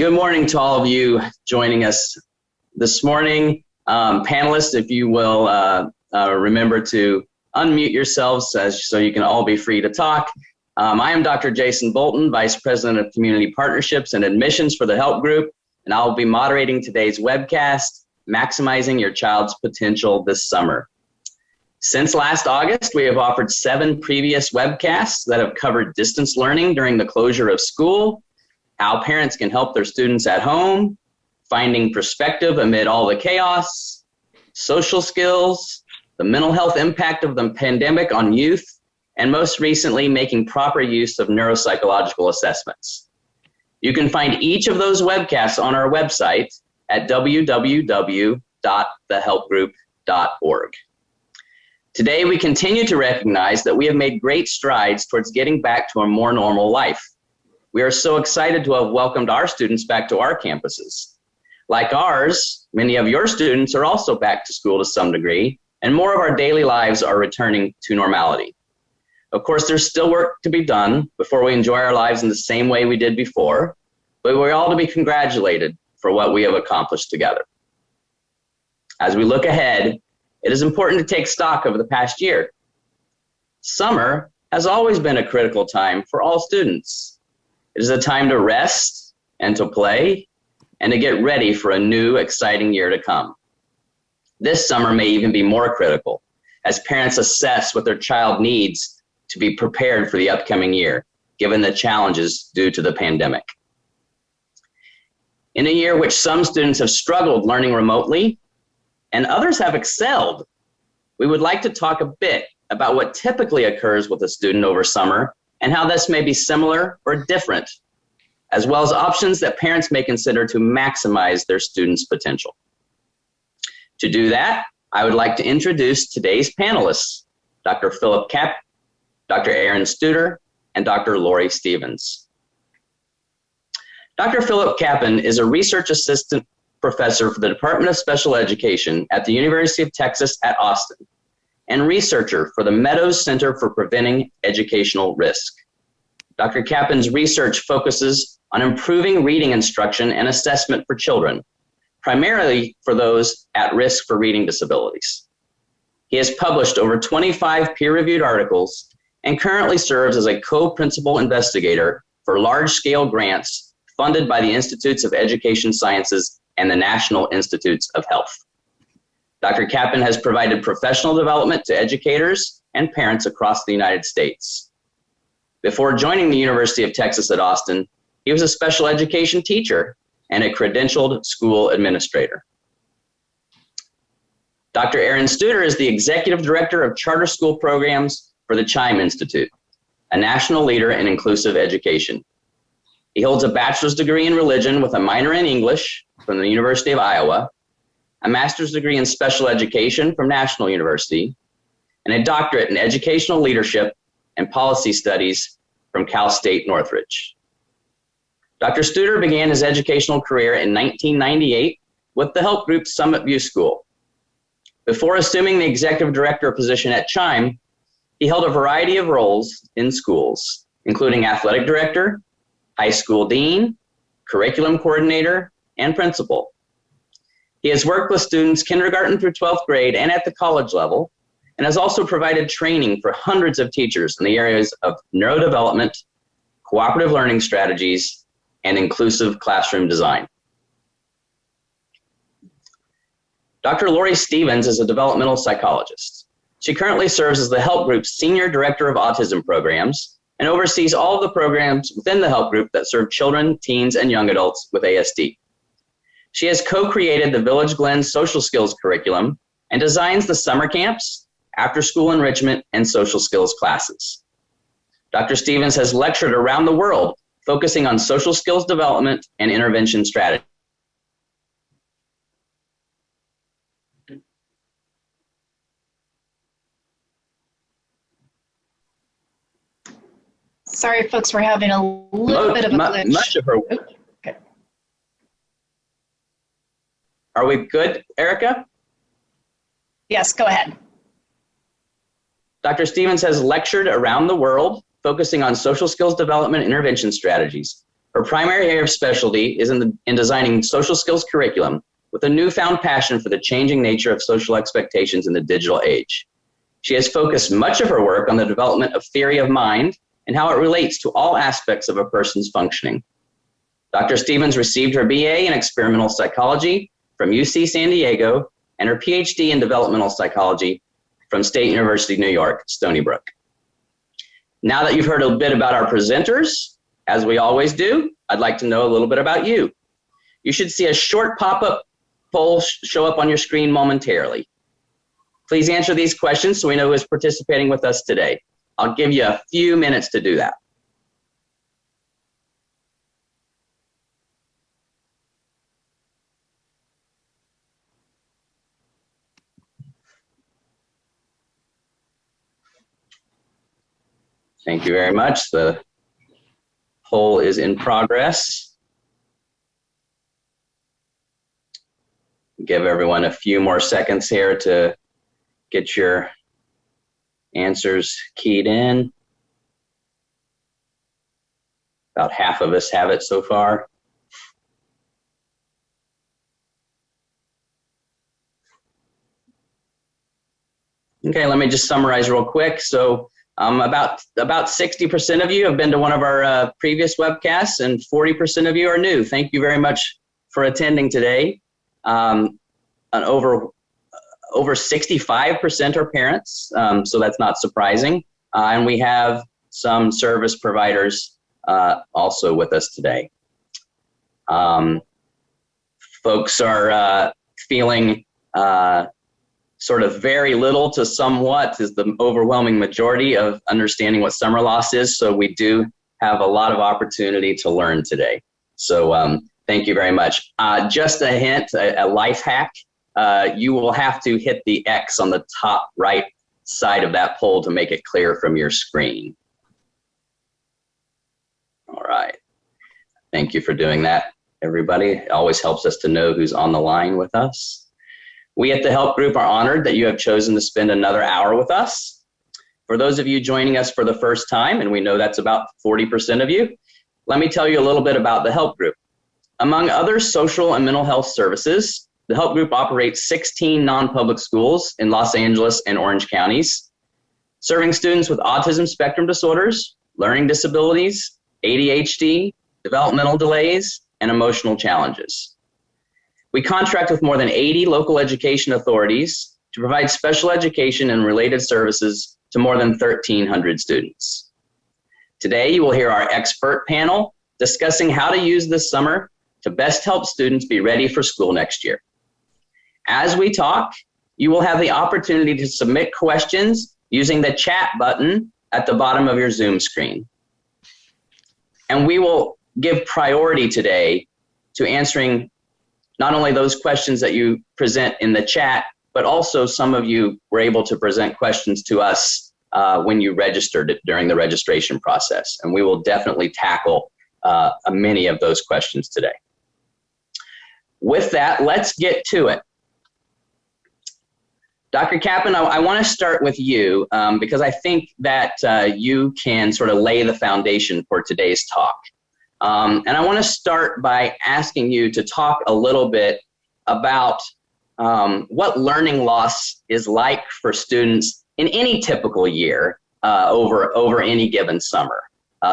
Good morning to all of you joining us this morning. Panelists, if you will remember to unmute yourselves so you can all be free to talk. I am Dr. Jason Bolton, Vice President of Community Partnerships and Admissions for the Help Group, and I will be moderating today's webcast, Maximizing Your Child's Potential This Summer. Since last August, we have offered 7 previous webcasts that have covered distance learning during the closure of school, how parents can help their students at home, finding perspective amid all the chaos, social skills, the mental health impact of the pandemic on youth, and most recently, making proper use of neuropsychological assessments. You can find each of those webcasts on our website at www.thehelpgroup.org. Today, we continue to recognize that we have made great strides towards getting back to a more normal life. We are so excited to have welcomed our students back to our campuses. Like ours, many of your students are also back to school to some degree, and more of our daily lives are returning to normality. Of course, there's still work to be done before we enjoy our lives in the same way we did before, but we're all to be congratulated for what we have accomplished together. As we look ahead, it is important to take stock of the past year. Summer has always been a critical time for all students. It is a time to rest and to play and to get ready for a new, exciting year to come. This summer may even be more critical as parents assess what their child needs to be prepared for the upcoming year, given the challenges due to the pandemic. In a year which some students have struggled learning remotely and others have excelled, we would like to talk a bit about what typically occurs with a student over summer and how this may be similar or different, as well as options that parents may consider to maximize their students' potential. To do that, I would like to introduce today's panelists, Dr. Philip Kapp, Dr. Aaron Studer, and Dr. Lori Stevens. Dr. Philip Kappen is a research assistant professor for the Department of Special Education at the University of Texas at Austin, and researcher for the Meadows Center for Preventing Educational Risk. Dr. Kappen's research focuses on improving reading instruction and assessment for children, primarily for those at risk for reading disabilities. He has published over 25 peer-reviewed articles and currently serves as a co-principal investigator for large-scale grants funded by the Institutes of Education Sciences and the National Institutes of Health. Dr. Kappen has provided professional development to educators and parents across the United States. Before joining the University of Texas at Austin, he was a special education teacher and a credentialed school administrator. Dr. Aaron Studer is the Executive Director of Charter School Programs for the Chime Institute, a national leader in inclusive education. He holds a bachelor's degree in religion with a minor in English from the University of Iowa, a master's degree in special education from National University, and a doctorate in educational leadership and policy studies from Cal State Northridge. Dr. Studer began his educational career in 1998 with the Help Group Summit View School. Before assuming the executive director position at Chime, he held a variety of roles in schools, including athletic director, high school dean, curriculum coordinator, and principal. He has worked with students kindergarten through 12th grade and at the college level, and has also provided training for hundreds of teachers in the areas of neurodevelopment, cooperative learning strategies, and inclusive classroom design. Dr. Lori Stevens is a developmental psychologist. She currently serves as the Help Group's Senior Director of Autism Programs and oversees all of the programs within the Help Group that serve children, teens, and young adults with ASD. She has co-created the Village Glen social skills curriculum and designs the summer camps, after-school enrichment, and social skills classes. Dr. Stevens has lectured around the world, focusing on social skills development and intervention strategy. Sorry, folks, we're having a little bit of a glitch. Much of her work. Okay. Are we good, Erica? Yes, go ahead. Dr. Stevens has lectured around the world, focusing on social skills development intervention strategies. Her primary area of specialty is in designing social skills curriculum with a newfound passion for the changing nature of social expectations in the digital age. She has focused much of her work on the development of theory of mind and how it relates to all aspects of a person's functioning. Dr. Stevens received her BA in experimental psychology from UC San Diego and her PhD in developmental psychology from State University of New York, Stony Brook. Now that you've heard a bit about our presenters, as we always do, I'd like to know a little bit about you. You should see a short pop-up poll show up on your screen momentarily. Please answer these questions so we know who is participating with us today. I'll give you a few minutes to do that. Thank you very much. The poll is in progress. Give everyone a few more seconds here to get your answers keyed in. About half of us have it so far. Okay, let me just summarize real quick. So about 60% of you have been to one of our previous webcasts, and 40% of you are new. Thank you very much for attending today. And over 65% are parents, so that's not surprising. And we have some service providers also with us today. Folks are feeling sort of very little to somewhat is the overwhelming majority of understanding what summer loss is. So we do have a lot of opportunity to learn today. So thank you very much. Just a hint, a life hack. You will have to hit the X on the top right side of that poll to make it clear from your screen. All right. Thank you for doing that, everybody. It always helps us to know who's on the line with us. We at the Help Group are honored that you have chosen to spend another hour with us. For those of you joining us for the first time, and we know that's about 40% of you, let me tell you a little bit about the Help Group. Among other social and mental health services, the Help Group operates 16 non-public schools in Los Angeles and Orange counties, serving students with autism spectrum disorders, learning disabilities, ADHD, developmental delays, and emotional challenges. We contract with more than 80 local education authorities to provide special education and related services to more than 1,300 students. Today, you will hear our expert panel discussing how to use this summer to best help students be ready for school next year. As we talk, you will have the opportunity to submit questions using the chat button at the bottom of your Zoom screen. And we will give priority today to answering not only those questions that you present in the chat, but also some of you were able to present questions to us when you registered during the registration process. And we will definitely tackle many of those questions today. With that, let's get to it. Dr. Kaplan, I want to start with you because I think that you can sort of lay the foundation for today's talk. And I want to start by asking you to talk a little bit about what learning loss is like for students in any typical year over any given summer.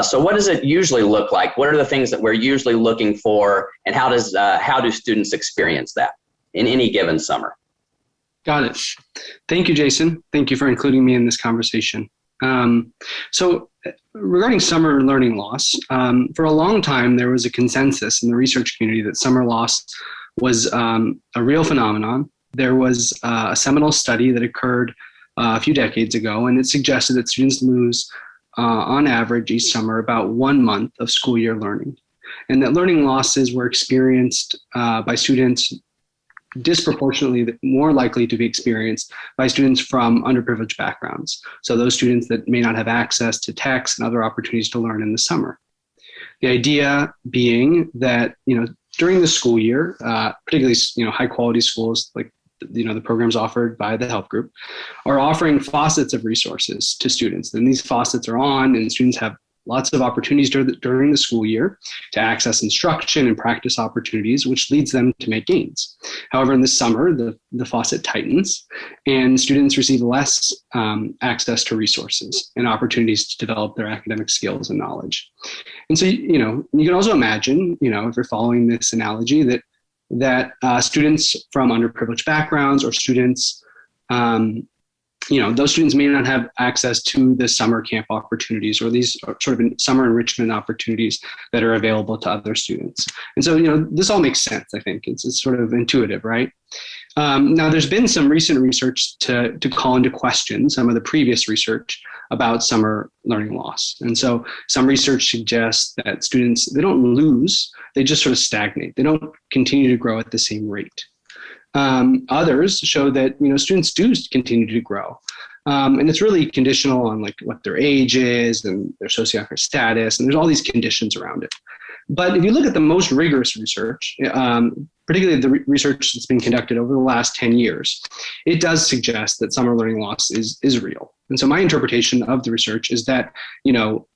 So what does it usually look like? What are the things that we're usually looking for, and how do students experience that in any given summer? Got it. Thank you, Jason. Thank you for including me in this conversation. So regarding summer learning loss, for a long time, there was a consensus in the research community that summer loss was a real phenomenon. There was a seminal study that occurred a few decades ago, and it suggested that students lose, on average, each summer about 1 month of school year learning, and that learning losses were experienced by students disproportionately more likely to be experienced by students from underprivileged backgrounds. So those students that may not have access to texts and other opportunities to learn in the summer. The idea being that, during the school year, particularly, high quality schools like, the programs offered by the Help Group are offering faucets of resources to students. And these faucets are on, and students have lots of opportunities during the school year to access instruction and practice opportunities, which leads them to make gains. However, in the summer, the faucet tightens and students receive less access to resources and opportunities to develop their academic skills and knowledge. And so, you can also imagine, if you're following this analogy, that students from underprivileged backgrounds or students, those students may not have access to the summer camp opportunities or these sort of summer enrichment opportunities that are available to other students. And so, this all makes sense, I think. It's sort of intuitive, right? Now, there's been some recent research to call into question some of the previous research about summer learning loss. And so some research suggests that students, they don't lose, they just sort of stagnate. They don't continue to grow at the same rate. Others show that students do continue to grow, and it's really conditional on what their age is and their socioeconomic status, and there's all these conditions around it. But if you look at the most rigorous research, particularly the research that's been conducted over the last 10 years, it does suggest that summer learning loss is real. And so my interpretation of the research is that,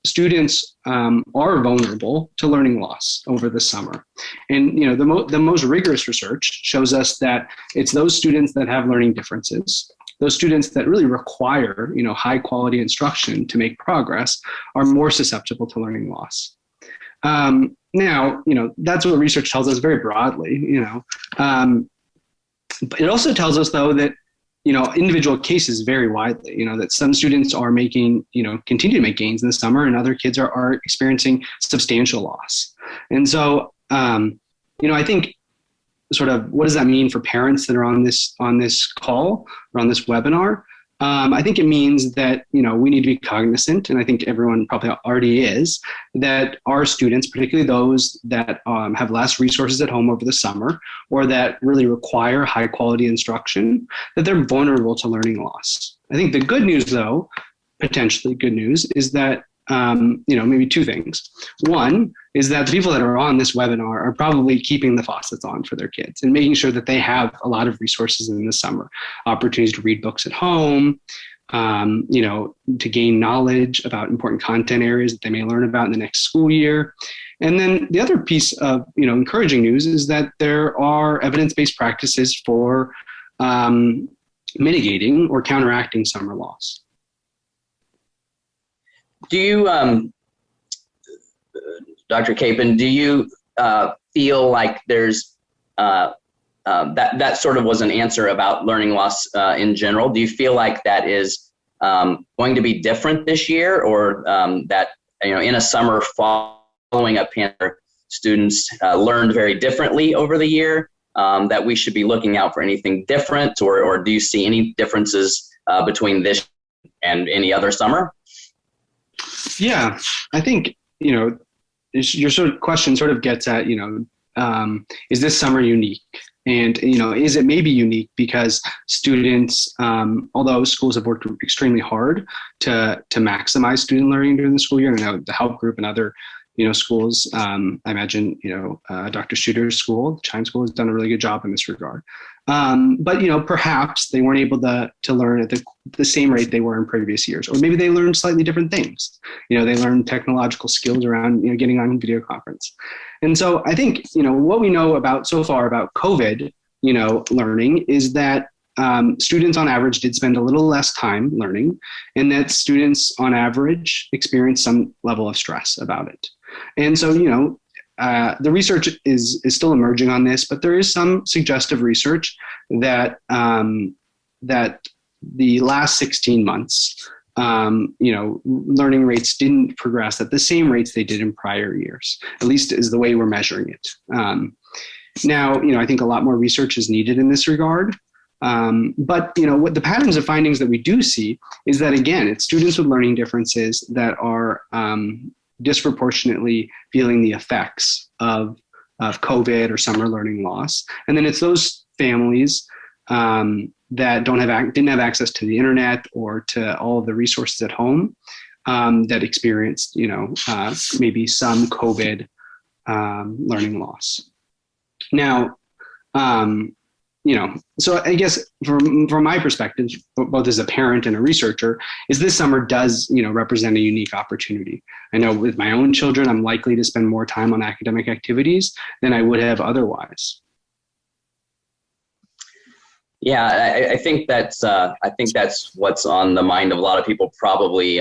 students are vulnerable to learning loss over the summer. And, the most rigorous research shows us that it's those students that have learning differences, those students that really require, high quality instruction to make progress, are more susceptible to learning loss. Now, that's what research tells us very broadly, but it also tells us, though, that, individual cases vary widely, that some students are making, continue to make gains in the summer, and other kids are experiencing substantial loss. And so, I think sort of what does that mean for parents that are on this call or on this webinar? I think it means that, we need to be cognizant, and I think everyone probably already is, that our students, particularly those that have less resources at home over the summer or that really require high quality instruction, that they're vulnerable to learning loss. I think the good news, though, potentially good news, is that maybe two things. One is that the people that are on this webinar are probably keeping the faucets on for their kids and making sure that they have a lot of resources in the summer, opportunities to read books at home, to gain knowledge about important content areas that they may learn about in the next school year. And then the other piece of, encouraging news is that there are evidence-based practices for mitigating or counteracting summer loss. Do you, Dr. Capon, do you feel like there's that sort of was an answer about learning loss in general? Do you feel like that is going to be different this year, or that in a summer following a pandemic, students learned very differently over the year? That we should be looking out for anything different, or do you see any differences between this and any other summer? Yeah, I think, your sort of question sort of gets at, is this summer unique? And, is it maybe unique because students, although schools have worked extremely hard to maximize student learning during the school year, and I know the Help Group and other, schools, I imagine, Dr. Shooter's school, the Chime School, has done a really good job in this regard. But, perhaps they weren't able to learn at the same rate they were in previous years, or maybe they learned slightly different things. They learned technological skills around, getting on video conference. And so I think, what we know so far about COVID, learning is that students on average did spend a little less time learning, and that students on average experienced some level of stress about it. And so, the research is still emerging on this, but there is some suggestive research that that the last 16 months, learning rates didn't progress at the same rates they did in prior years, at least is the way we're measuring it. Now, I think a lot more research is needed in this regard. But, what the patterns of findings that we do see is that, again, it's students with learning differences that are disproportionately feeling the effects of COVID or summer learning loss. And then it's those families that didn't have access to the internet or to all of the resources at home that experienced, maybe some COVID learning loss. Now, So I guess from my perspective, both as a parent and a researcher, is this summer does, represent a unique opportunity. I know with my own children, I'm likely to spend more time on academic activities than I would have otherwise. Yeah, I think that's what's on the mind of a lot of people probably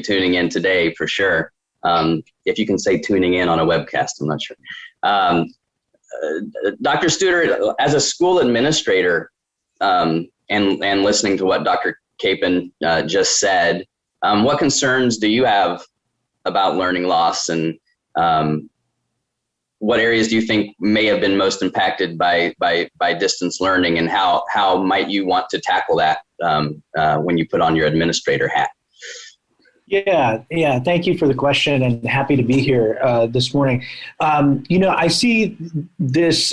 tuning in today for sure. If you can say tuning in on a webcast, I'm not sure. Dr. Studer, as a school administrator, and listening to what Dr. Capon just said, what concerns do you have about learning loss, and what areas do you think may have been most impacted by distance learning, and how might you want to tackle that when you put on your administrator hat? Yeah. Thank you for the question, and happy to be here this morning. I see this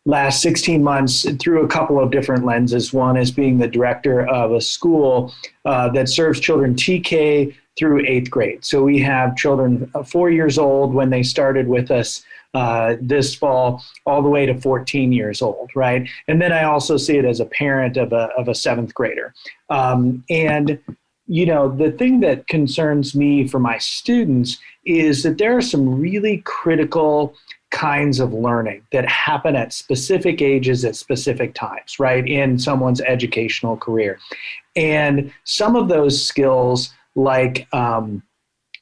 last 16 months through a couple of different lenses. One is being the director of a school that serves children TK through 8th grade. So we have children 4 years old when they started with us this fall, all the way to 14 years old, right? And then I also see it as a parent of a 7th grader. The thing that concerns me for my students is that there are some really critical kinds of learning that happen at specific ages at specific times, right, in someone's educational career. And some of those skills, like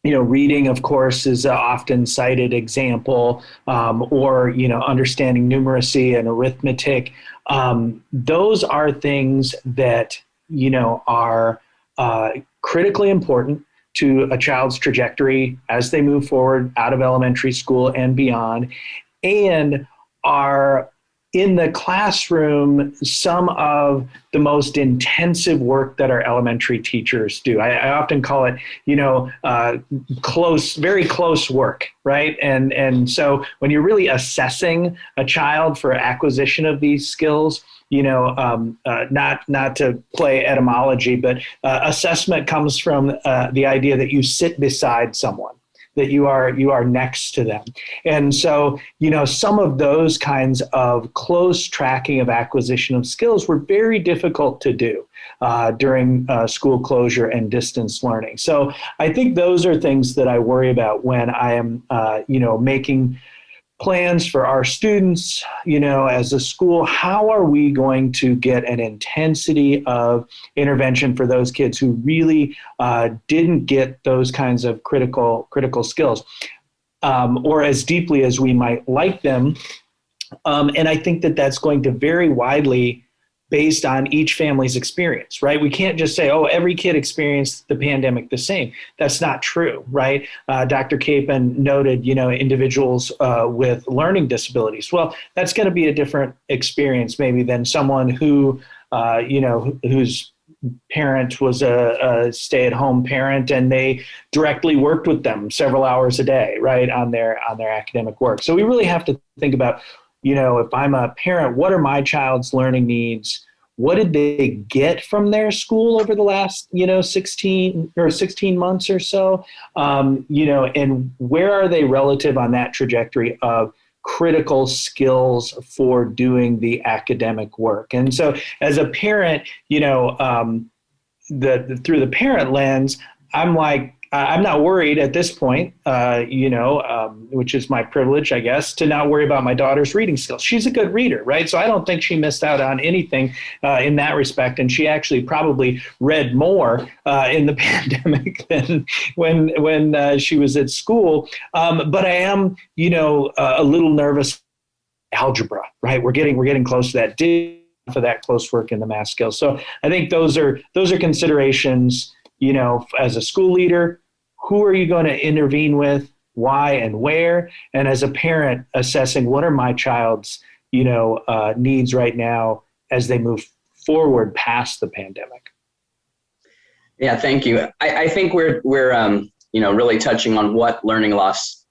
reading, of course, is an often cited example, or understanding numeracy and arithmetic. Those are things that are critically important to a child's trajectory as they move forward out of elementary school and beyond, and are in the classroom some of the most intensive work that our elementary teachers do. I often call it, very close work, right? And so when you're really assessing a child for acquisition of these skills, not to play etymology, but assessment comes from the idea that you sit beside someone, that you are next to them. And so, some of those kinds of close tracking of acquisition of skills were very difficult to do during school closure and distance learning. So I think those are things that I worry about when I am, making plans for our students, as a school. How are we going to get an intensity of intervention for those kids who really didn't get those kinds of critical skills, or as deeply as we might like them? And I think that that's going to vary widely based on each family's experience, right? We can't just say, every kid experienced the pandemic the same. That's not true, right? Dr. Capon noted, individuals with learning disabilities. Well, that's going to be a different experience maybe than someone who, whose parent was a stay-at-home parent, and they directly worked with them several hours a day, right, on their academic work. So we really have to think about, if I'm a parent, what are my child's learning needs? What did they get from their school over the last, 16 months or so? And where are they relative on that trajectory of critical skills for doing the academic work? And so as a parent, through the parent lens, I'm not worried at this point, which is my privilege, I guess, to not worry about my daughter's reading skills. She's a good reader, right? So I don't think she missed out on anything in that respect. And she actually probably read more in the pandemic than when she was at school. But I am, a little nervous. Algebra, right? We're getting close to that. For that close work in the math skills. So I think those are considerations. As a school leader, who are you going to intervene with, why and where? And as a parent, assessing what are my child's, needs right now as they move forward past the pandemic. Yeah, thank you. I think we're really touching on what learning loss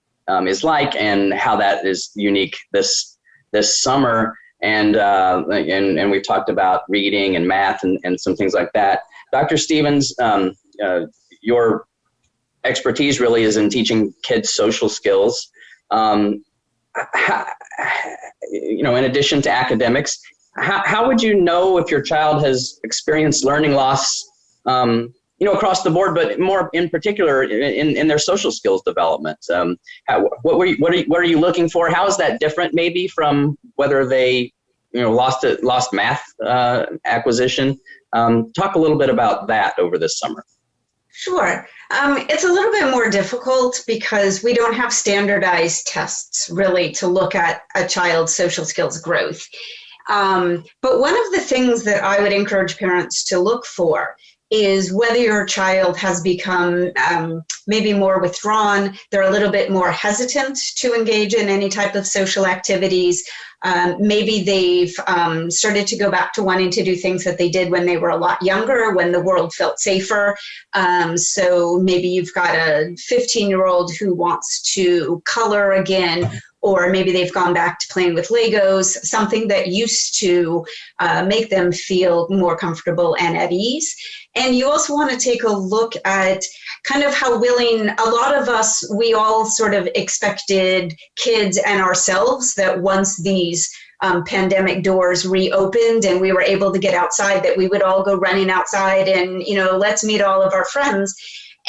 is like and how that is unique this summer. And we've talked about reading and math and some things like that. Dr. Stevens, your expertise really is in teaching kids social skills. How in addition to academics, how would you know if your child has experienced learning loss, across the board, but more in particular in their social skills development? What are you looking for? How is that different maybe from whether they, lost math acquisition? Talk a little bit about that over this summer. Sure. It's a little bit more difficult because we don't have standardized tests really to look at a child's social skills growth. But one of the things that I would encourage parents to look for is whether your child has become maybe more withdrawn, they're a little bit more hesitant to engage in any type of social activities. Maybe they've started to go back to wanting to do things that they did when they were a lot younger, when the world felt safer. So maybe you've got a 15-year-old who wants to color again, or maybe they've gone back to playing with Legos, something that used to make them feel more comfortable and at ease. And you also want to take a look at kind of how willing, a lot of us, we all sort of expected kids and ourselves that once these pandemic doors reopened and we were able to get outside, that we would all go running outside and, let's meet all of our friends.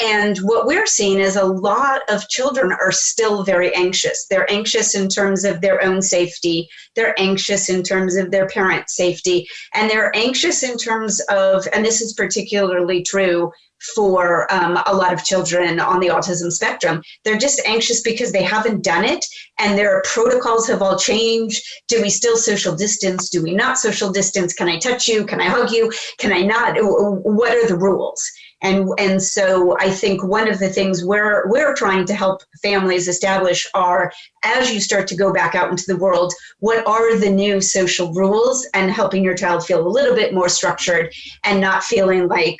And what we're seeing is a lot of children are still very anxious. They're anxious in terms of their own safety. They're anxious in terms of their parents' safety. And they're anxious in terms of, and this is particularly true for a lot of children on the autism spectrum, they're just anxious because they haven't done it and their protocols have all changed. Do we still social distance? Do we not social distance? Can I touch you? Can I hug you? Can I not? What are the rules? And so I think one of the things we're trying to help families establish are, as you start to go back out into the world, what are the new social rules, and helping your child feel a little bit more structured and not feeling like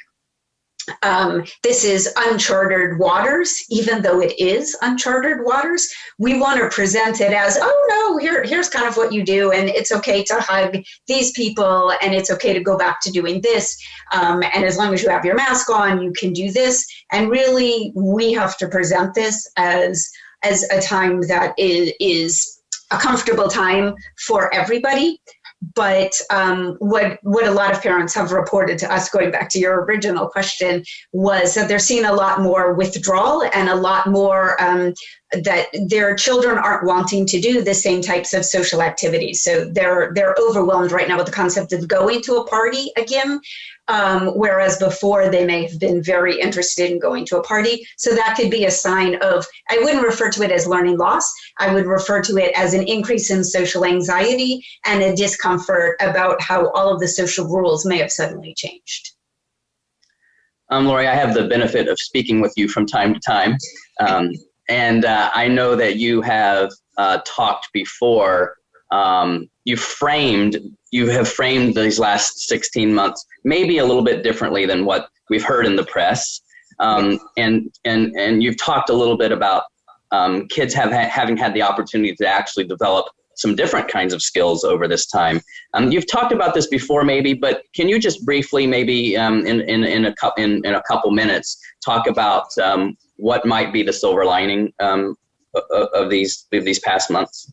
this is uncharted waters, even though it is uncharted waters. We want to present it as, oh no, here's kind of what you do, and it's okay to hug these people, and it's okay to go back to doing this, and as long as you have your mask on, you can do this. And really, we have to present this as a time that is a comfortable time for everybody. But what a lot of parents have reported to us, going back to your original question, was that they're seeing a lot more withdrawal and a lot more that their children aren't wanting to do the same types of social activities. So they're overwhelmed right now with the concept of going to a party again, whereas before they may have been very interested in going to a party. So that could be a sign of, I wouldn't refer to it as learning loss. I would refer to it as an increase in social anxiety and a discomfort about how all of the social rules may have suddenly changed. Lori, I have the benefit of speaking with you from time to time. And I know that you have talked before. You have framed these last 16 months maybe a little bit differently than what we've heard in the press. And you've talked a little bit about kids having had the opportunity to actually develop some different kinds of skills over this time. You've talked about this before maybe, but can you just briefly maybe in a couple minutes talk about what might be the silver lining of these past months?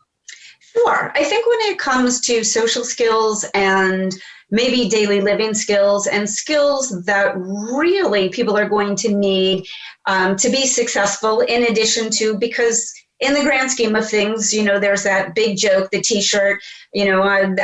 Sure. I think when it comes to social skills and maybe daily living skills and skills that really people are going to need to be successful, in addition to, because in the grand scheme of things, there's that big joke, the t-shirt, I'm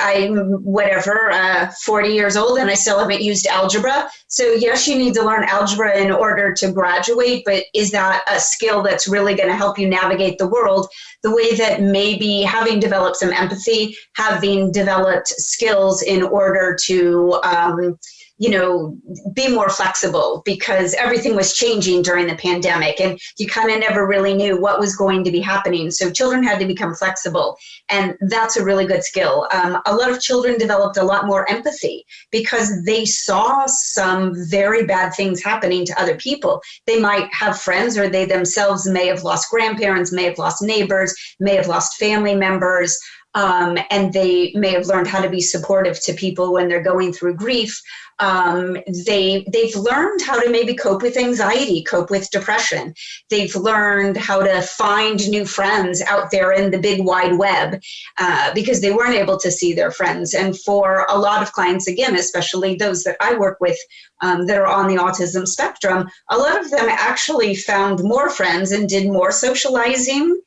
40 years old and I still haven't used algebra. So yes, you need to learn algebra in order to graduate, but is that a skill that's really going to help you navigate the world the way that maybe having developed some empathy, having developed skills in order to, be more flexible, because everything was changing during the pandemic and you kind of never really knew what was going to be happening. So children had to become flexible, and that's a really good skill. A lot of children developed a lot more empathy because they saw some very bad things happening to other people. They might have friends, or they themselves may have lost grandparents, may have lost neighbors, may have lost family members. and they may have learned how to be supportive to people when they're going through grief. They've learned how to maybe cope with anxiety, cope with depression. They've learned how to find new friends out there in the big wide web, because they weren't able to see their friends. And for a lot of clients, again, especially those that I work with that are on the autism spectrum, a lot of them actually found more friends and did more socializing.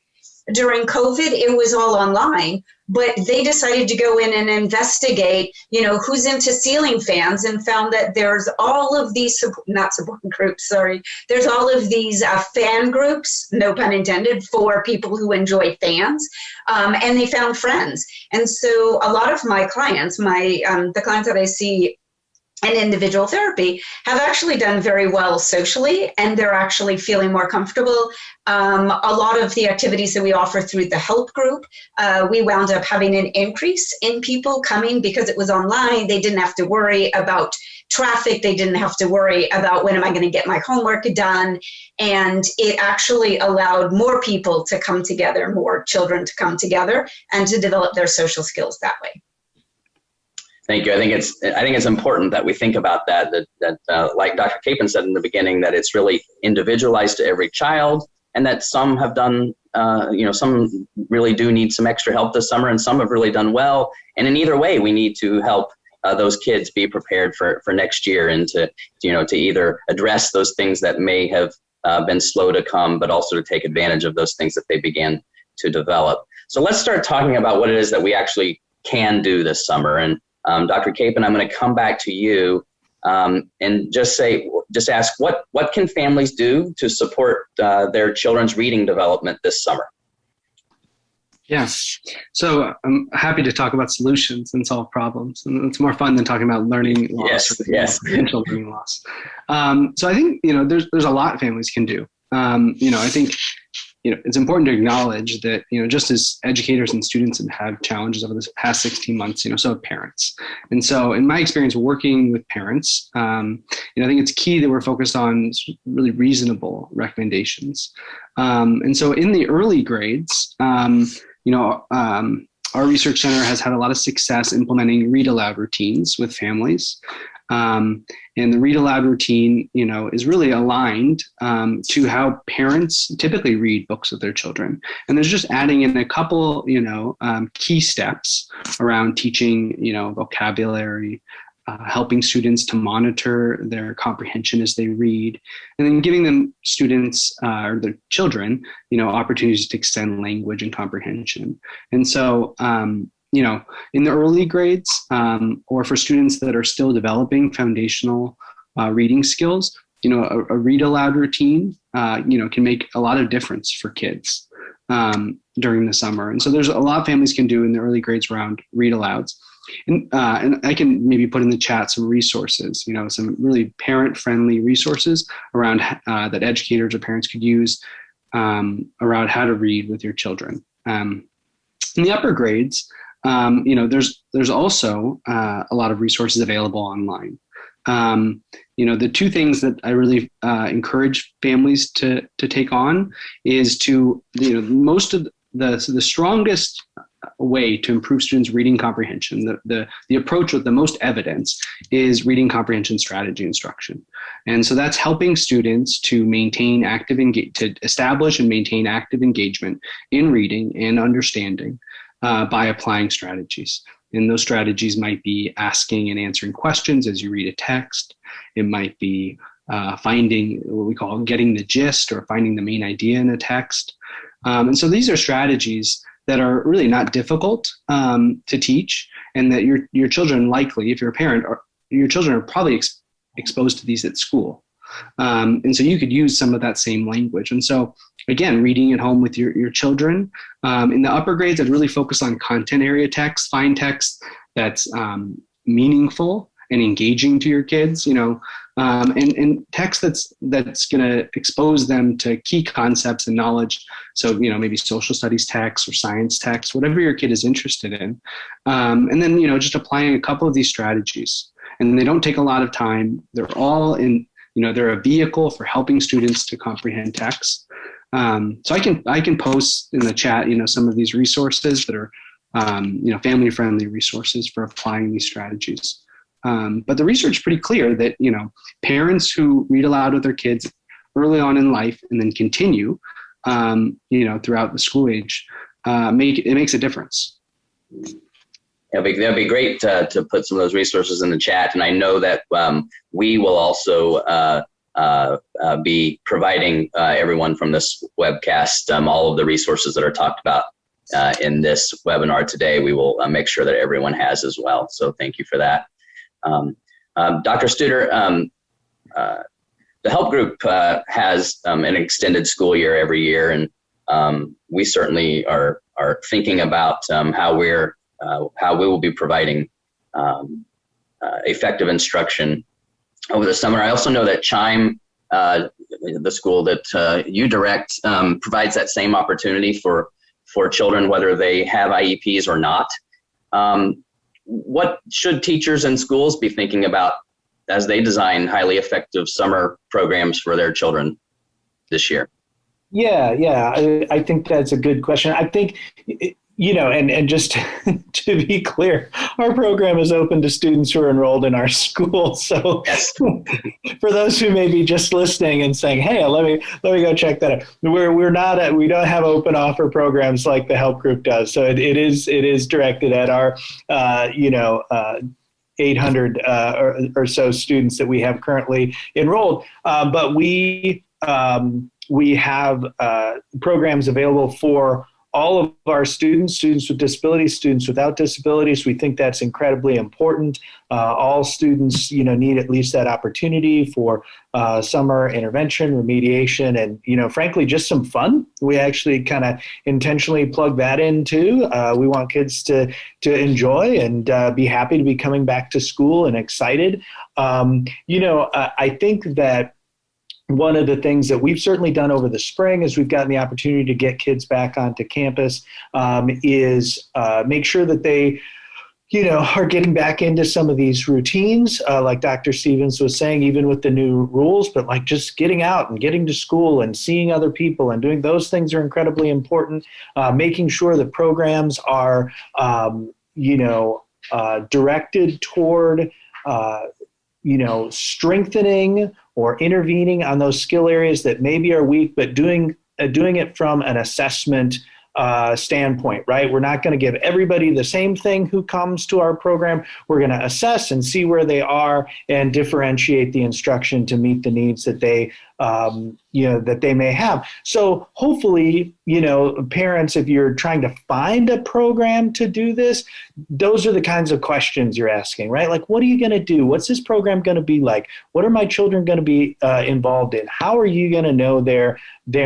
During COVID, it was all online, but they decided to go in and investigate, who's into ceiling fans, and found that there's all of these, not support groups, sorry, there's all of these fan groups, no pun intended, for people who enjoy fans, and they found friends. And so a lot of my clients, the clients that I see in individual therapy, have actually done very well socially, and they're actually feeling more comfortable. A lot of the activities that we offer through the help group, we wound up having an increase in people coming because it was online. They didn't have to worry about traffic. They didn't have to worry about when am I going to get my homework done. And it actually allowed more people to come together, more children to come together, and to develop their social skills that way. Thank you. I think it's important that we think about that like Dr. Capon said in the beginning, that it's really individualized to every child, and that some have done, some really do need some extra help this summer, and some have really done well. And in either way, we need to help those kids be prepared for next year, and to either address those things that may have been slow to come, but also to take advantage of those things that they began to develop. So let's start talking about what it is that we actually can do this summer. And Dr. Capon, I'm going to come back to you and just ask what can families do to support their children's reading development this summer? Yeah, so I'm happy to talk about solutions and solve problems, and it's more fun than talking about learning loss yes. Potential learning loss. So I think there's a lot families can do. I think it's important to acknowledge that, just as educators and students have had challenges over this past 16 months, so have parents. And so in my experience working with parents, I think it's key that we're focused on really reasonable recommendations. And so in the early grades, our research center has had a lot of success implementing read-aloud routines with families. And the read-aloud routine, is really aligned to how parents typically read books with their children. And there's just adding in a couple, key steps around teaching, vocabulary, helping students to monitor their comprehension as they read, and then giving them students or their children, opportunities to extend language and comprehension. And so, in the early grades, or for students that are still developing foundational reading skills, a read-aloud routine, can make a lot of difference for kids during the summer. And so there's a lot families can do in the early grades around read-alouds. And I can maybe put in the chat some resources, some really parent-friendly resources around that educators or parents could use around how to read with your children. In the upper grades, there's also a lot of resources available online. The two things that I really encourage families to take on is to, most of the strongest way to improve students' reading comprehension, the approach with the most evidence is reading comprehension strategy instruction. And so that's helping students to maintain to establish and maintain active engagement in reading and understanding by applying strategies. And those strategies might be asking and answering questions as you read a text. It might be finding what we call getting the gist, or finding the main idea in a text. And so these are strategies that are really not difficult to teach, and that your children likely, if you're a parent, your children are probably exposed to these at school. And so you could use some of that same language. And so again, reading at home with your children. In the upper grades, I'd really focus on content area text, find text that's meaningful and engaging to your kids, and text that's going to expose them to key concepts and knowledge. So, maybe social studies text or science text, whatever your kid is interested in. And then, just applying a couple of these strategies. And they don't take a lot of time. They're all in, they're a vehicle for helping students to comprehend text. So I can post in the chat, some of these resources that are family-friendly resources for applying these strategies. But the research is pretty clear that, parents who read aloud with their kids early on in life and then continue, throughout the school age, it makes a difference. That'd be great to put some of those resources in the chat. And I know that we will also be providing everyone from this webcast all of the resources that are talked about in this webinar today. We will make sure that everyone has as well. So thank you for that. Dr. Studer, the help group has an extended school year every year, and we certainly are thinking about how we will be providing effective instruction over the summer. I also know that Chime, the school that you direct, provides that same opportunity for children, whether they have IEPs or not. What should teachers and schools be thinking about as they design highly effective summer programs for their children this year? Yeah, I think that's a good question. I think, and just to be clear, our program is open to students who are enrolled in our school. So yes. For those who may be just listening and saying, "Hey, let me go check that out," we don't have open offer programs like the help group does. So it is directed at our 800 or so students that we have currently enrolled. But we have programs available for all of our students with disabilities, students without disabilities. We think that's incredibly important. All students, need at least that opportunity for summer intervention, remediation, and, frankly, just some fun. We actually kind of intentionally plug that in too. We want kids to enjoy and be happy to be coming back to school and excited. I think that one of the things that we've certainly done over the spring as we've gotten the opportunity to get kids back onto campus is make sure that they, are getting back into some of these routines, like Dr. Stevens was saying, even with the new rules, but like just getting out and getting to school and seeing other people and doing those things are incredibly important. Making sure that programs are, directed toward, strengthening or intervening on those skill areas that maybe are weak, but doing it from an assessment standpoint, right? We're not going to give everybody the same thing who comes to our program. We're going to assess and see where they are and differentiate the instruction to meet the needs that they may have. So hopefully, parents, if you're trying to find a program to do this, those are the kinds of questions you're asking, right? Like, what are you going to do? What's this program going to be like? What are my children going to be involved in? How are you going to know their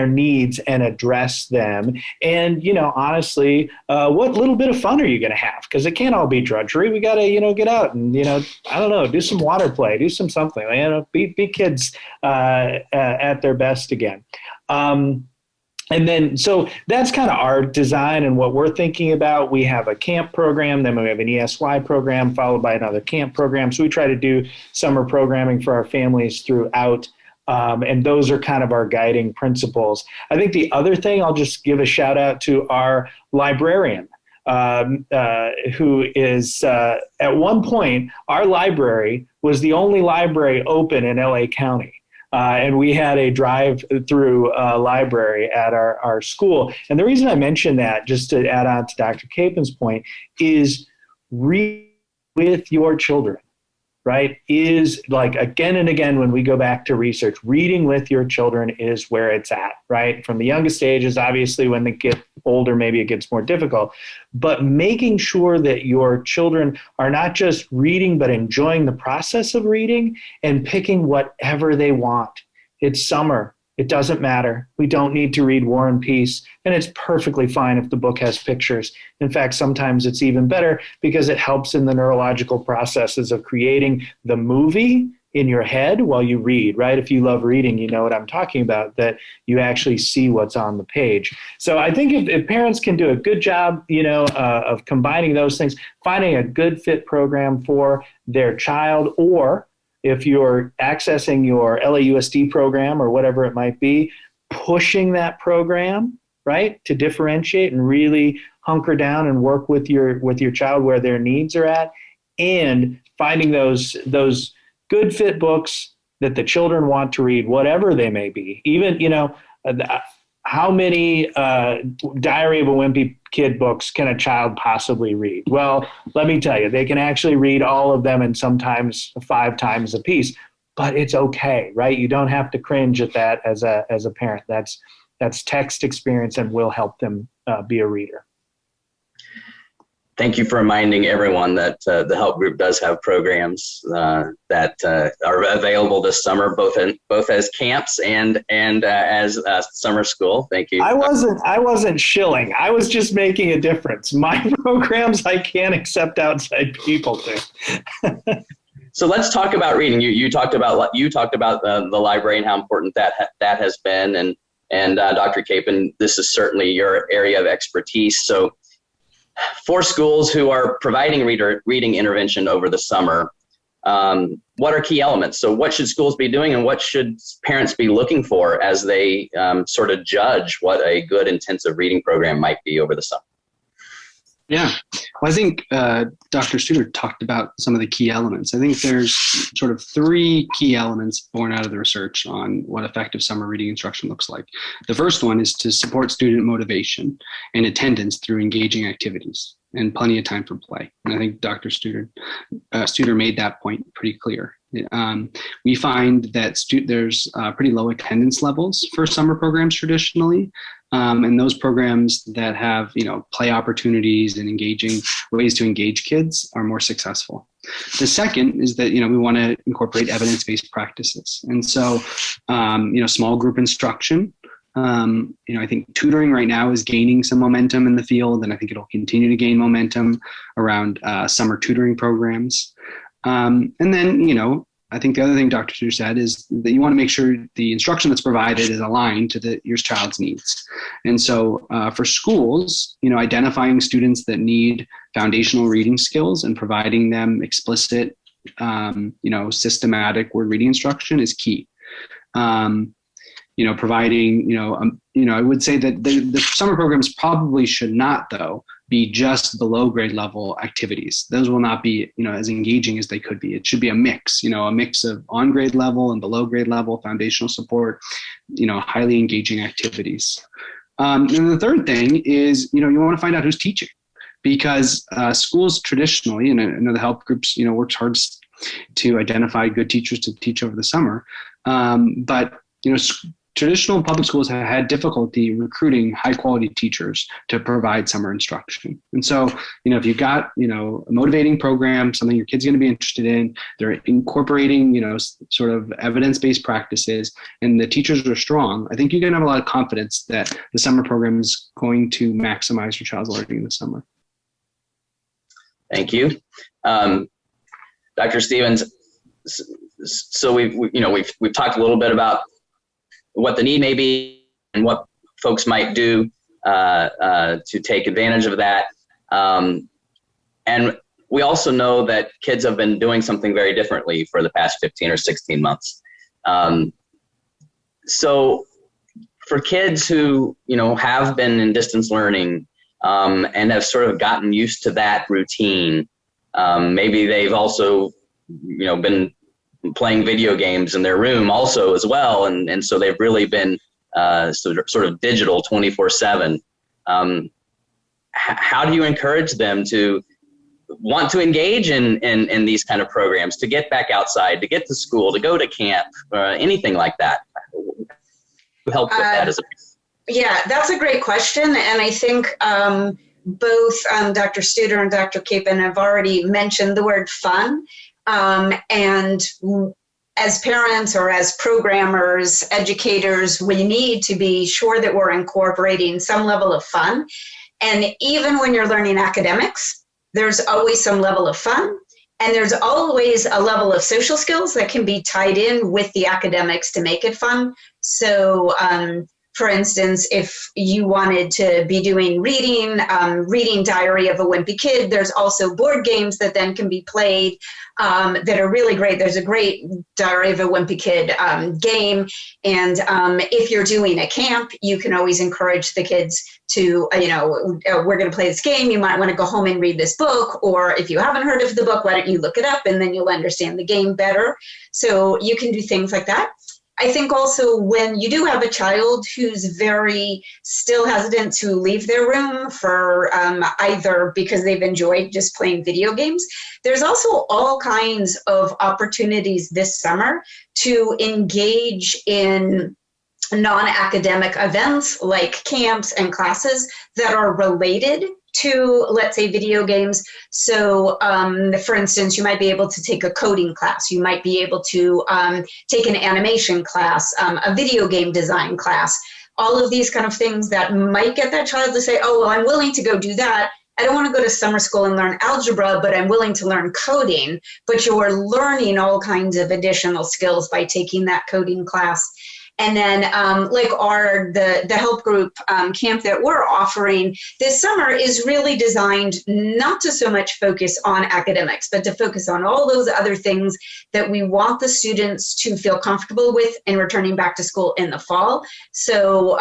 needs and address them? And, honestly, what little bit of fun are you going to have? Because it can't all be drudgery. We got to, get out and, I don't know, do some water play, do something, be kids at their best again. And then, so that's kind of our design and what we're thinking about. We have a camp program, then we have an ESY program, followed by another camp program. So we try to do summer programming for our families throughout. And those are kind of our guiding principles. I think the other thing, I'll just give a shout out to our librarian, who is, at one point, our library was the only library open in LA County. And we had a drive-through library at our school. And the reason I mention that, just to add on to Dr. Capen's point, is read with your children, right? Is like, again and again, when we go back to research, reading with your children is where it's at, right? From the youngest ages, obviously, when they get older, maybe it gets more difficult. But making sure that your children are not just reading, but enjoying the process of reading and picking whatever they want. It's summer. It doesn't matter. We don't need to read War and Peace, and it's perfectly fine if the book has pictures. In fact, sometimes it's even better because it helps in the neurological processes of creating the movie in your head while you read, right? If you love reading, you know what I'm talking about, that you actually see what's on the page. So I think if parents can do a good job, of combining those things, finding a good fit program for their child, or if you're accessing your LAUSD program or whatever it might be, pushing that program, right, to differentiate and really hunker down and work with your child where their needs are at, and finding those good fit books that the children want to read, whatever they may be. Even, how many Diary of a Wimpy Kid books can a child possibly read? Well, let me tell you, they can actually read all of them, and sometimes 5 times a piece. But it's okay, right? You don't have to cringe at that as a parent. That's text experience and will help them be a reader. Thank you for reminding everyone that the help group does have programs that are available this summer, both as camps and as summer school. Thank you. I wasn't shilling. I was just making a difference. My programs I can't accept outside people to. So let's talk about reading. You talked about the library and how important that has been, and Dr. Capon, this is certainly your area of expertise. So for schools who are providing reading intervention over the summer, what are key elements? So what should schools be doing, and what should parents be looking for as they sort of judge what a good intensive reading program might be over the summer? Yeah, well, I think Dr. Studer talked about some of the key elements. I think there's sort of 3 key elements born out of the research on what effective summer reading instruction looks like. The first one is to support student motivation and attendance through engaging activities and plenty of time for play. And I think Dr. Studer made that point pretty clear. We find that there's pretty low attendance levels for summer programs traditionally. And those programs that have, play opportunities and engaging ways to engage kids are more successful. The second is that, we want to incorporate evidence-based practices. And so, small group instruction. I think tutoring right now is gaining some momentum in the field, and I think it'll continue to gain momentum around summer tutoring programs. And then, I think the other thing Dr. Studer said is that you want to make sure the instruction that's provided is aligned to your child's needs. And so for schools, identifying students that need foundational reading skills and providing them explicit, systematic word reading instruction is key. Providing, I would say that the summer programs probably should not, though, be just below grade level activities. Those will not be, as engaging as they could be. It should be a mix, a mix of on grade level and below grade level foundational support, highly engaging activities. And the third thing is, you want to find out who's teaching, because schools traditionally, and I know the help groups, works hard to identify good teachers to teach over the summer. But, traditional public schools have had difficulty recruiting high quality teachers to provide summer instruction. And so, if you've got, a motivating program, something your kid's going to be interested in, they're incorporating, sort of evidence-based practices, and the teachers are strong, I think you're going to have a lot of confidence that the summer program is going to maximize your child's learning in the summer. Thank you. Dr. Stevens, so we've talked a little bit about what the need may be and what folks might do to take advantage of that. And we also know that kids have been doing something very differently for the past 15 or 16 months. So for kids who, have been in distance learning and have sort of gotten used to that routine, maybe they've also, been playing video games in their room also as well. And so they've really been sort of digital 24/7. How do you encourage them to want to engage in these kind of programs, to get back outside, to get to school, to go to camp, anything like that? Help with that as a Yeah, that's a great question. And I think both Dr. Studer and Dr. Capon have already mentioned the word fun. And as parents or as programmers, educators, we need to be sure that we're incorporating some level of fun. And even when you're learning academics, there's always some level of fun. And there's always a level of social skills that can be tied in with the academics to make it fun. So For instance, if you wanted to be doing reading Diary of a Wimpy Kid, there's also board games that then can be played that are really great. There's a great Diary of a Wimpy Kid game. And if you're doing a camp, you can always encourage the kids to, we're going to play this game. You might want to go home and read this book. Or if you haven't heard of the book, why don't you look it up and then you'll understand the game better. So you can do things like that. I think also when you do have a child who's very still hesitant to leave their room for either because they've enjoyed just playing video games, there's also all kinds of opportunities this summer to engage in non-academic events like camps and classes that are related to, let's say, video games. So, for instance, you might be able to take a coding class. You might be able to take an animation class, a video game design class, all of these kind of things that might get that child to say, oh, well, I'm willing to go do that. I don't want to go to summer school and learn algebra, but I'm willing to learn coding. But you're learning all kinds of additional skills by taking that coding class. And then like the help group camp that we're offering this summer is really designed not to so much focus on academics, but to focus on all those other things that we want the students to feel comfortable with in returning back to school in the fall. So,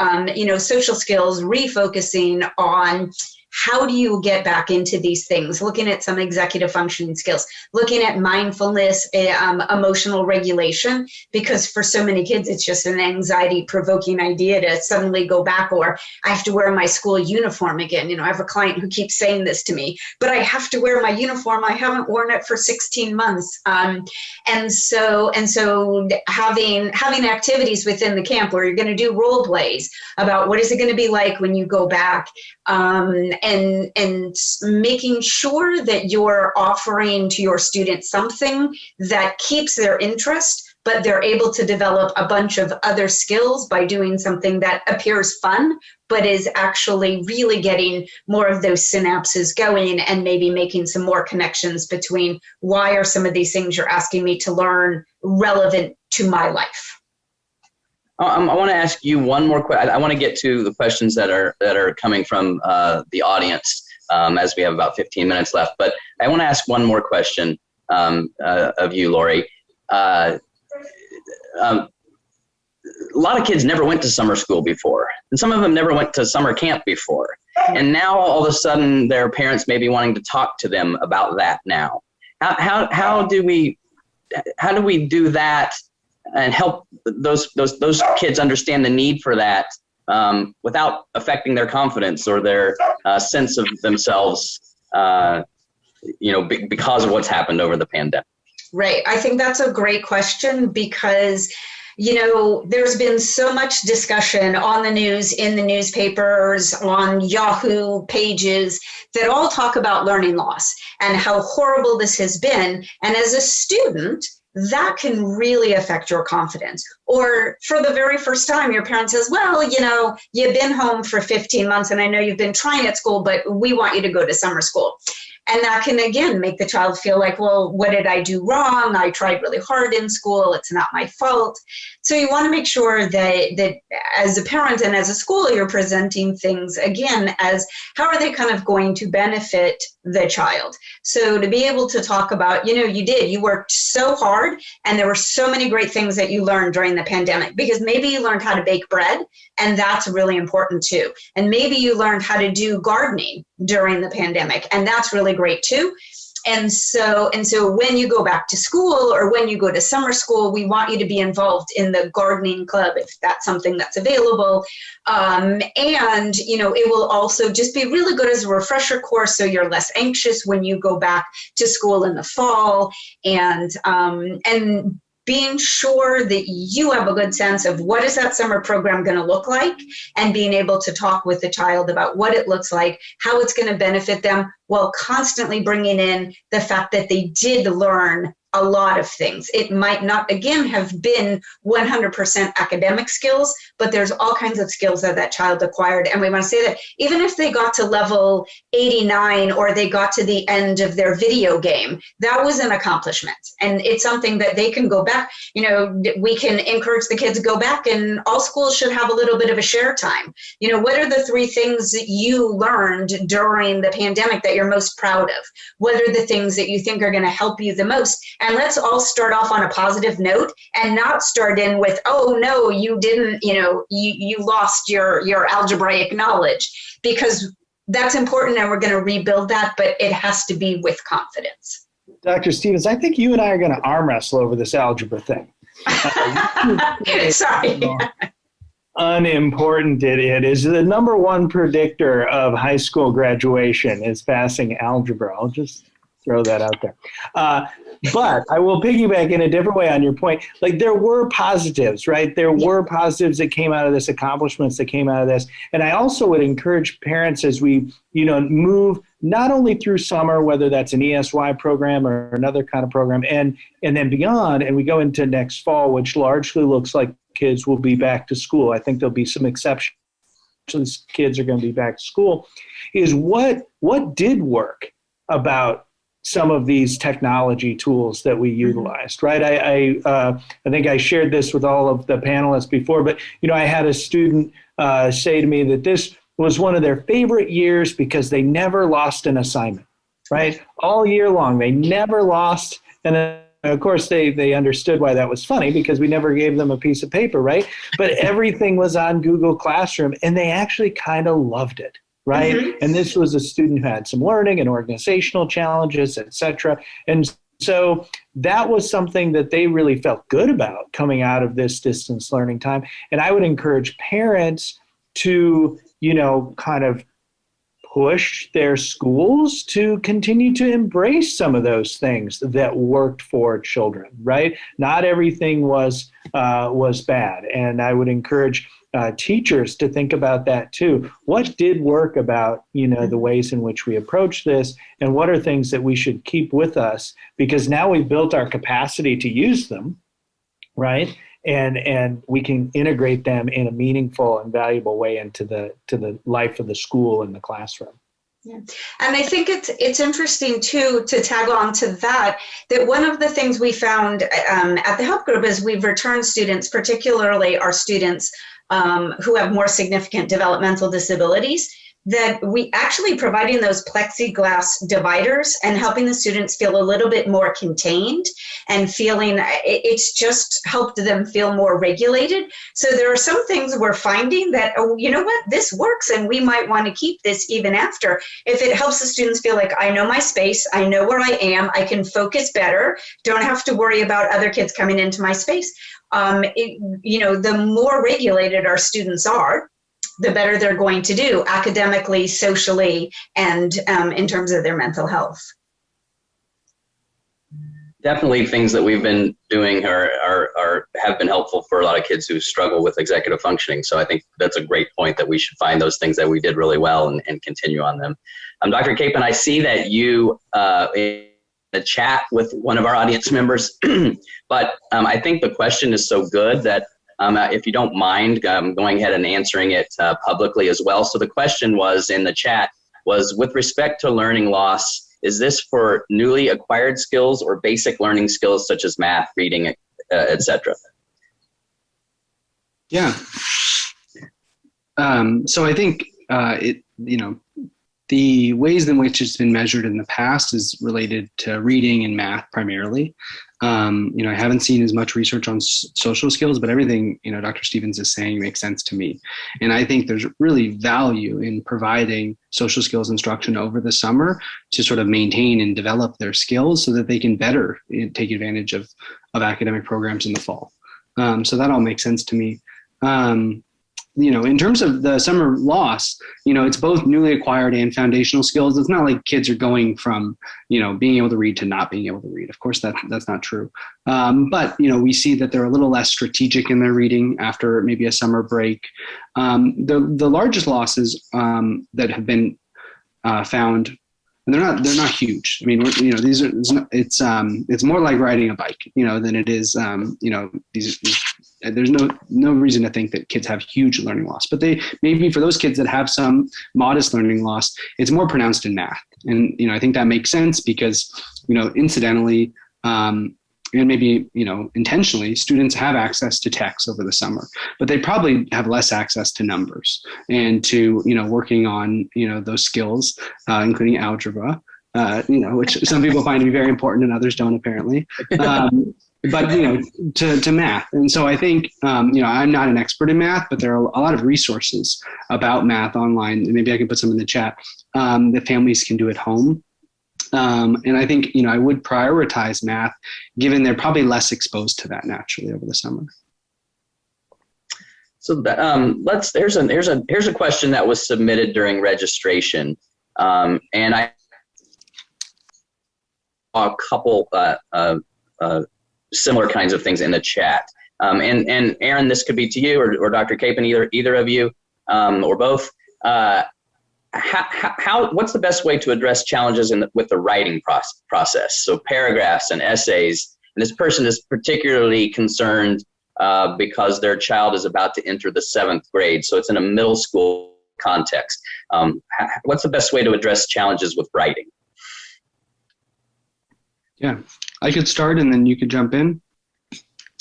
social skills, refocusing on how do you get back into these things, looking at some executive functioning skills, looking at mindfulness, emotional regulation, because for so many kids, it's just an anxiety-provoking idea to suddenly go back, or I have to wear my school uniform again. I have a client who keeps saying this to me, but I have to wear my uniform. I haven't worn it for 16 months. And so having activities within the camp where you're going to do role plays about what is it going to be like when you go back, and making sure that you're offering to your students something that keeps their interest, but they're able to develop a bunch of other skills by doing something that appears fun, but is actually really getting more of those synapses going and maybe making some more connections between why are some of these things you're asking me to learn relevant to my life. I want to ask you one more question. I want to get to the questions that are coming from the audience as we have about 15 minutes left. But I want to ask one more question of you, Lori. A lot of kids never went to summer school before, and some of them never went to summer camp before. And now all of a sudden, their parents may be wanting to talk to them about that now. How do we do that and help those kids understand the need for that without affecting their confidence or their sense of themselves, because of what's happened over the pandemic? Right. I think that's a great question because, there's been so much discussion on the news, in the newspapers, on Yahoo pages that all talk about learning loss and how horrible this has been. And as a student, that can really affect your confidence. Or for the very first time, your parent says, well, you've been home for 15 months and I know you've been trying at school, but we want you to go to summer school. And that can, again, make the child feel like, well, what did I do wrong? I tried really hard in school. It's not my fault. So you want to make sure that as a parent and as a school, you're presenting things, again, as how are they kind of going to benefit the child? So to be able to talk about, you worked so hard and there were so many great things that you learned during the pandemic, because maybe you learned how to bake bread, and that's really important too. And maybe you learned how to do gardening during the pandemic, and that's really great too. And so when you go back to school or when you go to summer school, we want you to be involved in the gardening club if that's something that's available. And, it will also just be really good as a refresher course, so you're less anxious when you go back to school in the fall, and being sure that you have a good sense of what is that summer program going to look like, and being able to talk with the child about what it looks like, how it's going to benefit them, while constantly bringing in the fact that they did learn a lot of things. It might not, again, have been 100% academic skills, but there's all kinds of skills that that child acquired. And we want to say that even if they got to level 89 or they got to the end of their video game, that was an accomplishment. And it's something that they can go back. You know, we can encourage the kids to go back, and all schools should have a little bit of a share time. You know, what are the 3 things that you learned during the pandemic that you're most proud of? What are the things that you think are going to help you the most? And let's all start off on a positive note and not start in with, oh no, you didn't, you know, you lost your algebraic knowledge, because that's important and we're going to rebuild that, but it has to be with confidence. Dr. Stevens, I think you and I are going to arm wrestle over this algebra thing. Sorry. Unimportant it is. The number 1 predictor of high school graduation is passing algebra. I'll just throw that out there. But I will piggyback in a different way on your point. Like, there were positives, right? There were positives that came out of this, accomplishments that came out of this. And I also would encourage parents, as we, you know, move not only through summer, whether that's an ESY program or another kind of program, and then beyond, and we go into next fall, which largely looks like kids will be back to school. I think there'll be some exceptions. Kids are going to be back to school. Is what did work about some of these technology tools that we utilized, right? I think I shared this with all of the panelists before, but you know, I had a student say to me that this was one of their favorite years because they never lost an assignment, right? All year long, they never lost. And then, of course, they understood why that was funny, because we never gave them a piece of paper, right? But everything was on Google Classroom, and they actually kind of loved it. Right. Mm-hmm. And this was a student who had some learning and organizational challenges, et cetera. And so that was something that they really felt good about coming out of this distance learning time. And I would encourage parents to, you know, kind of push their schools to continue to embrace some of those things that worked for children, right? Not everything was bad. And I would encourage teachers to think about that too. What did work about, you know, the ways in which we approach this, and what are things that we should keep with us, because now we've built our capacity to use them, right? And we can integrate them in a meaningful and valuable way into the life of the school and the classroom. Yeah. And I think it's interesting too, to tag on to that one of the things we found at the help group is we've returned students, particularly our students who have more significant developmental disabilities, that we actually providing those plexiglass dividers and helping the students feel a little bit more contained and feeling it's just helped them feel more regulated. So there are some things we're finding that, oh, you know what, this works and we might want to keep this even after. If it helps the students feel like, I know my space, I know where I am, I can focus better, don't have to worry about other kids coming into my space. You know, the more regulated our students are, the better they're going to do academically, socially, and in terms of their mental health. Definitely things that we've been doing have been helpful for a lot of kids who struggle with executive functioning. So I think that's a great point, that we should find those things that we did really well and continue on them. Dr. Capon, I see that you in the chat with one of our audience members, but I think the question is so good that if you don't mind going ahead and answering it publicly as well. So the question was in the chat was, with respect to learning loss, is this for newly acquired skills or basic learning skills such as math, reading, etc.? Yeah. So I think the ways in which it's been measured in the past is related to reading and math primarily. I haven't seen as much research on social skills, but everything, Dr. Stevens is saying makes sense to me. And I think there's really value in providing social skills instruction over the summer to sort of maintain and develop their skills so that they can better take advantage of academic programs in the fall. So that all makes sense to me. In terms of the summer loss, it's both newly acquired and foundational skills. It's not like kids are going from, being able to read to not being able to read. Of course, that's not true. But we see that they're a little less strategic in their reading after maybe a summer break. The largest losses that have been found, and they're not huge. I mean, these are, it's more like riding a bike, than it is, there's no reason to think that kids have huge learning loss, but maybe for those kids that have some modest learning loss, it's more pronounced in math. And, I think that makes sense because, incidentally, and maybe, intentionally, students have access to text over the summer, but they probably have less access to numbers and to, working on, those skills, including algebra, which some people find to be very important and others don't apparently. But, to math. And so I think, I'm not an expert in math, but there are a lot of resources about math online. And maybe I can put some in the chat that families can do at home. And I think, I would prioritize math given they're probably less exposed to that naturally over the summer. So here's a question that was submitted during registration. And I saw a couple similar kinds of things in the chat. And Aaron, this could be to you or Dr. Capon, either of you or both. What's the best way to address challenges with the writing process? So paragraphs and essays, and this person is particularly concerned because their child is about to enter the 7th grade. So it's in a middle school context. What's the best way to address challenges with writing? Yeah, I could start and then you could jump in.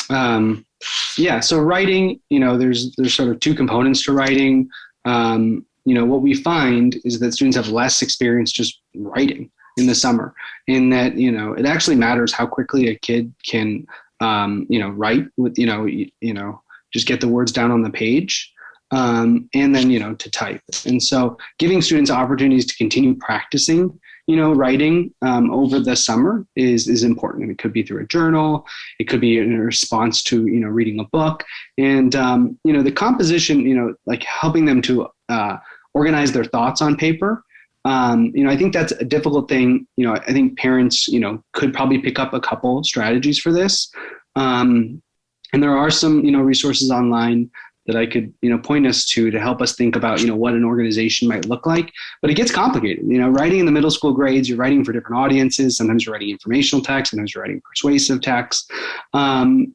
So writing, there's sort of two components to writing. What we find is that students have less experience just writing in the summer, in that, it actually matters how quickly a kid can, write with, just get the words down on the page, and then, to type. And so giving students opportunities to continue practicing, writing over the summer is important. And it could be through a journal. It could be in response to, reading a book. And, the composition, like helping them to organize their thoughts on paper. I think that's a difficult thing. I think parents, could probably pick up a couple strategies for this. And there are some, resources online that I could, point us to help us think about, what an organization might look like. But it gets complicated. Writing in the middle school grades, you're writing for different audiences. Sometimes you're writing informational text, sometimes you're writing persuasive text, and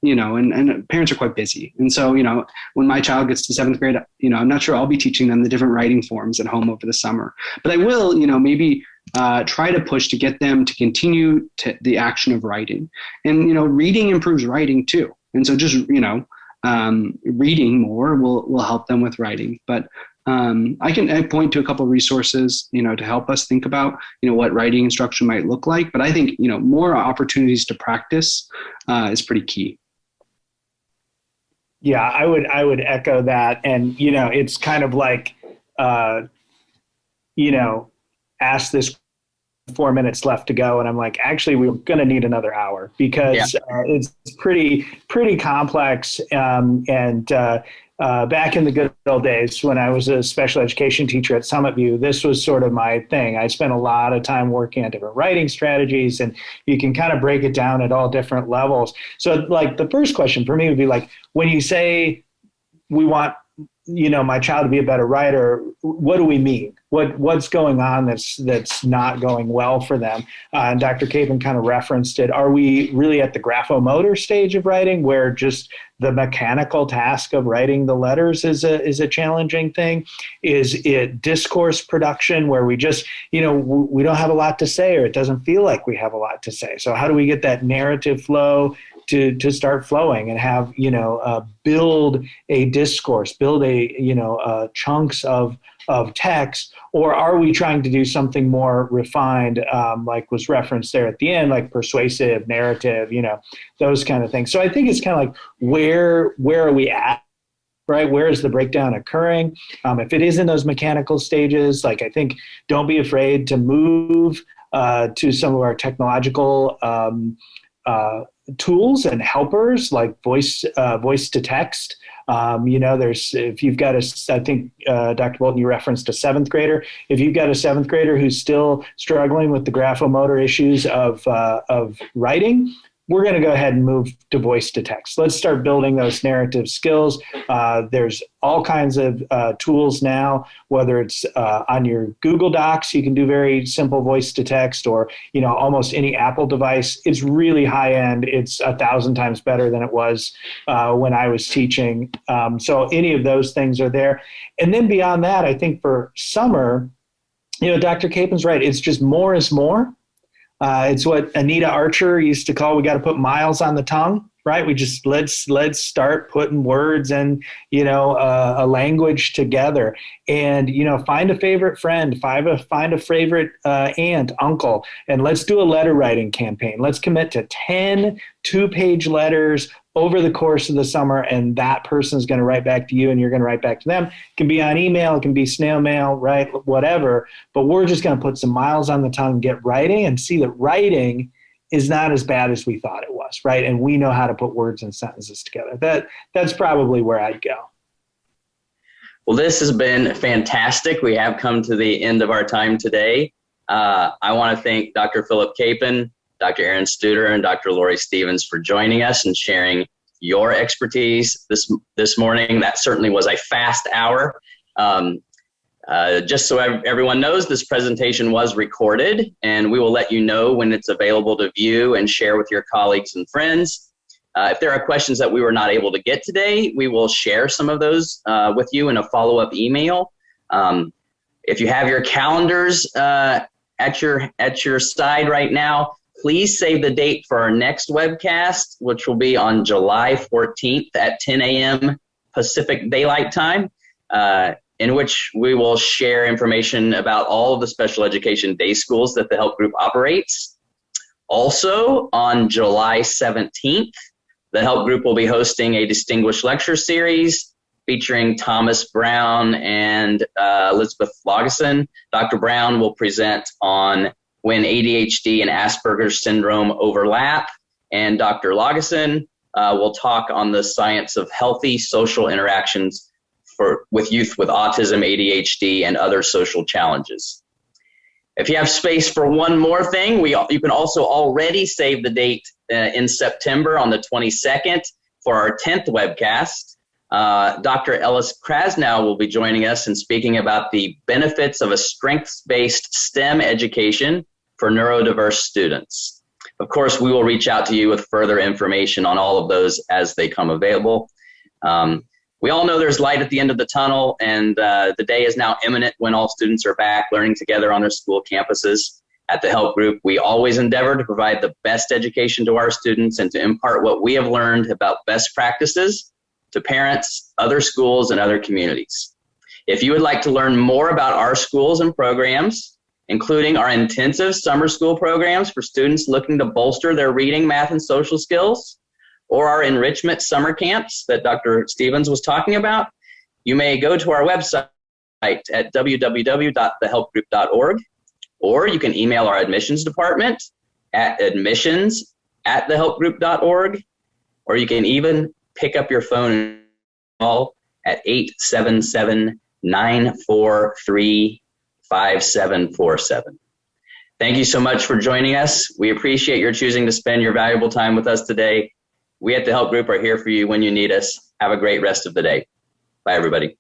parents are quite busy. And so, when my child gets to 7th grade, I'm not sure I'll be teaching them the different writing forms at home over the summer. But I will, maybe try to push to get them to continue the action of writing. And, reading improves writing too. And so just, reading more will help them with writing. But I point to a couple of resources, to help us think about, what writing instruction might look like. But I think, more opportunities to practice is pretty key. Yeah, I would echo that. And, it's kind of like, ask this 4 minutes left to go. And I'm like, actually, we're going to need another hour because it's pretty complex. Back in the good old days when I was a special education teacher at Summit View, this was sort of my thing. I spent a lot of time working on different writing strategies, and you can kind of break it down at all different levels. So like the first question for me would be like, when you say we want my child to be a better writer, what do we mean? What's going on that's not going well for them? And Dr. Capon kind of referenced it. Are we really at the graphomotor stage of writing where just the mechanical task of writing the letters is a challenging thing? Is it discourse production where we just, we don't have a lot to say, or it doesn't feel like we have a lot to say? So how do we get that narrative flow to start flowing and have, build a discourse, build chunks of text? Or are we trying to do something more refined, like was referenced there at the end, like persuasive, narrative, those kind of things. So I think it's kind of like, where are we at? Right? Where is the breakdown occurring? If it is in those mechanical stages, like I think don't be afraid to move to some of our technological tools and helpers like voice to text. If you've got I think Dr. Bolton, you referenced a 7th grader. If you've got a 7th grader who's still struggling with the graphomotor issues of writing, we're going to go ahead and move to voice to text. Let's start building those narrative skills. There's all kinds of tools now, whether it's on your Google Docs, you can do very simple voice to text, or almost any Apple device. It's really high end. It's 1,000 times better than it was when I was teaching. So any of those things are there. And then beyond that, I think for summer, Dr. Capen's right. It's just more is more. It's what Anita Archer used to call, we got to put miles on the tongue, right? We just, let's start putting words and, a language together, and, find a favorite friend, find a favorite aunt, uncle, and let's do a letter writing campaign. Let's commit to 10 2-page letters over the course of the summer, and that person is going to write back to you and you're going to write back to them. It can be on email, it can be snail mail, right? Whatever. But we're just going to put some miles on the tongue, get writing, and see that writing is not as bad as we thought it was, right? And we know how to put words and sentences together. That's probably where I'd go. Well, this has been fantastic. We have come to the end of our time today. I want to thank Dr. Philip Capen, Dr. Aaron Studer, and Dr. Lori Stevens for joining us and sharing your expertise this morning. That certainly was a fast hour. Just so everyone knows, this presentation was recorded, and we will let you know when it's available to view and share with your colleagues and friends. If there are questions that we were not able to get today, we will share some of those with you in a follow-up email. If you have your calendars at your side right now, please save the date for our next webcast, which will be on July 14th at 10 a.m. Pacific Daylight Time, in which we will share information about all of the special education day schools that the Help Group operates. Also, on July 17th, the Help Group will be hosting a distinguished lecture series featuring Thomas Brown and Elizabeth Lageson. Dr. Brown will present on when ADHD and Asperger's syndrome overlap, and Dr. Lageson will talk on the science of healthy social interactions with youth with autism, ADHD, and other social challenges. If you have space for one more thing, you can also already save the date in September on the 22nd for our 10th webcast. Dr. Ellis Krasnow will be joining us and speaking about the benefits of a strengths-based STEM education for neurodiverse students. Of course, we will reach out to you with further information on all of those as they come available. We all know there's light at the end of the tunnel, and the day is now imminent when all students are back learning together on their school campuses. At the Help Group, we always endeavor to provide the best education to our students and to impart what we have learned about best practices to parents, other schools, and other communities. If you would like to learn more about our schools and programs, including our intensive summer school programs for students looking to bolster their reading, math, and social skills, or our enrichment summer camps that Dr. Stevens was talking about, you may go to our website at www.thehelpgroup.org, or you can email our admissions department at admissions@thehelpgroup.org, or you can even pick up your phone and call at 877-943-5747. Thank you so much for joining us. We appreciate your choosing to spend your valuable time with us today. We at the Help Group are here for you when you need us. Have a great rest of the day. Bye, everybody.